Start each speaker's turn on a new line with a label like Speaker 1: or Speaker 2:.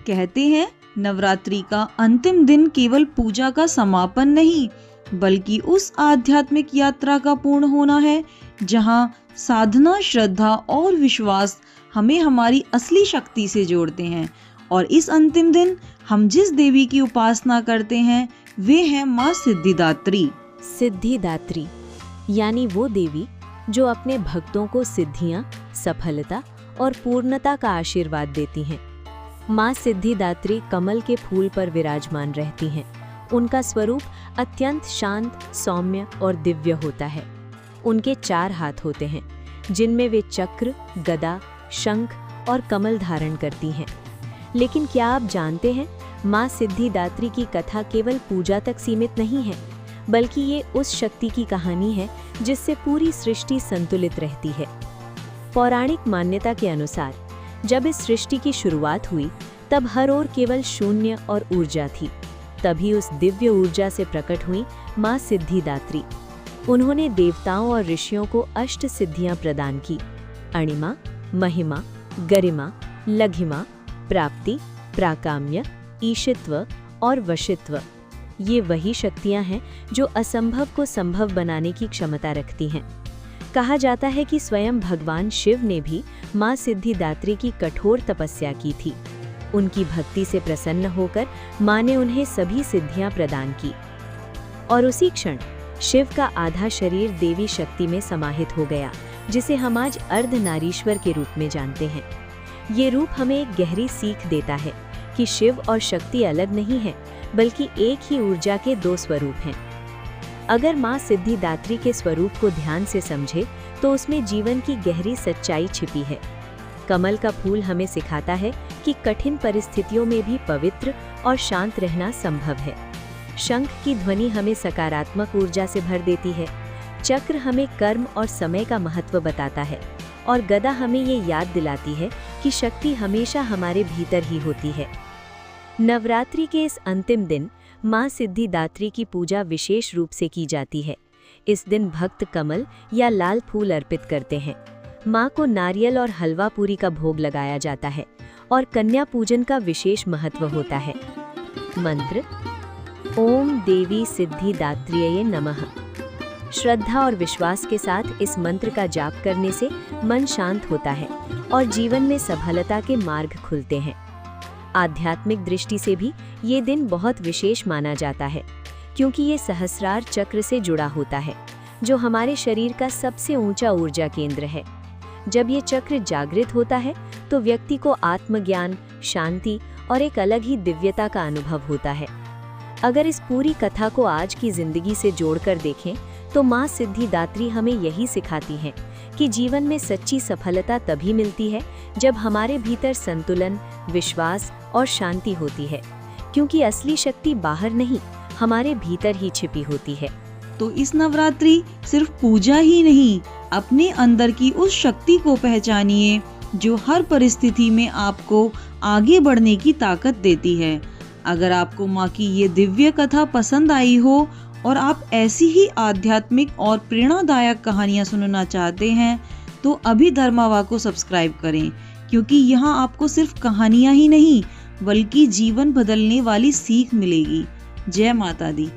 Speaker 1: कहते हैं नवरात्रि का अंतिम दिन केवल पूजा का समापन नहीं, बल्कि उस आध्यात्मिक यात्रा का पूर्ण होना है जहां साधना, श्रद्धा और विश्वास हमें हमारी असली शक्ति से जोड़ते हैं। और इस अंतिम दिन हम जिस देवी की उपासना करते हैं वे हैं माँ सिद्धिदात्री।
Speaker 2: सिद्धिदात्री यानी वो देवी जो अपने भक्तों को सिद्धियां, सफलता और पूर्णता का आशीर्वाद देती हैं। माँ सिद्धिदात्री कमल के फूल पर विराजमान रहती हैं। उनका स्वरूप अत्यंत शांत, सौम्य और दिव्य होता है। उनके 4 हाथ होते हैं जिनमें वे चक्र, गदा, शंख और कमल धारण करती हैं। लेकिन क्या आप जानते हैं, माँ सिद्धिदात्री की कथा केवल पूजा तक सीमित नहीं है, बल्कि ये उस शक्ति की कहानी है जिससे पूरी सृष्टि संतुलित रहती है। पौराणिक मान्यता के अनुसार जब इस सृष्टि की शुरुआत हुई तब हर ओर केवल शून्य और ऊर्जा थी। तभी उस दिव्य ऊर्जा से प्रकट हुई माँ सिद्धिदात्री। उन्होंने देवताओं और ऋषियों को 8 सिद्धियां प्रदान की: अणिमा, महिमा, गरिमा, लघिमा, प्राप्ति, प्राकाम्य, ईशित्व और वशित्व। ये वही शक्तियां हैं जो असंभव को संभव बनाने की क्षमता रखती हैं। कहा जाता है कि स्वयं भगवान शिव ने भी माँ सिद्धिदात्री की कठोर तपस्या की थी। उनकी भक्ति से प्रसन्न होकर माँ ने उन्हें सभी सिद्धियां प्रदान की और उसी क्षण शिव का आधा शरीर देवी शक्ति में समाहित हो गया, जिसे हम आज अर्धनारीश्वर के रूप में जानते हैं। ये रूप हमें एक गहरी सीख देता है कि शिव और शक्ति अलग नहीं है, बल्कि एक ही ऊर्जा के 2 स्वरूप हैं। अगर माँ सिद्धिदात्री के स्वरूप को ध्यान से समझे तो उसमें जीवन की गहरी सच्चाई छिपी है। कमल का फूल हमें सिखाता है कि कठिन परिस्थितियों में भी पवित्र और शांत रहना संभव है। शंख की ध्वनि हमें सकारात्मक ऊर्जा से भर देती है। चक्र हमें कर्म और समय का महत्व बताता है और गदा हमें ये याद दिलाती है कि शक्ति हमेशा हमारे भीतर ही होती है। नवरात्रि के इस अंतिम दिन माँ सिद्धिदात्री की पूजा विशेष रूप से की जाती है। इस दिन भक्त कमल या लाल फूल अर्पित करते हैं। माँ को नारियल और हलवा पूरी का भोग लगाया जाता है और कन्या पूजन का विशेष महत्व होता है। मंत्र: ओम देवी सिद्धिदात्रिये नमः। श्रद्धा और विश्वास के साथ इस मंत्र का जाप करने से मन शांत होता है और जीवन में सफलता के मार्ग खुलते हैं। आध्यात्मिक दृष्टि से भी ये दिन बहुत विशेष माना जाता है, क्योंकि ये सहस्रार चक्र से जुड़ा होता है, जो हमारे शरीर का सबसे ऊंचा ऊर्जा केंद्र है। जब ये चक्र जागृत होता है तो व्यक्ति को आत्मज्ञान, शांति और एक अलग ही दिव्यता का अनुभव होता है। अगर इस पूरी कथा को आज की जिंदगी से जोड़कर देखें तो माँ सिद्धिदात्री हमें यही सिखाती हैं कि जीवन में सच्ची सफलता तभी मिलती है जब हमारे भीतर संतुलन, विश्वास और शांति होती है, क्योंकि असली शक्ति बाहर नहीं, हमारे भीतर ही छिपी होती है।
Speaker 1: तो इस नवरात्रि सिर्फ पूजा ही नहीं, अपने अंदर की उस शक्ति को पहचानिए जो हर परिस्थिति में आपको आगे बढ़ने की ताकत देती है। अगर आपको माँ की ये दिव्य कथा पसंद आई हो और आप ऐसी ही आध्यात्मिक और प्रेरणादायक कहानियाँ सुनना चाहते हैं तो अभी धर्मावा को सब्सक्राइब करें, क्योंकि यहाँ आपको सिर्फ कहानियाँ ही नहीं बल्कि जीवन बदलने वाली सीख मिलेगी। जय माता दी।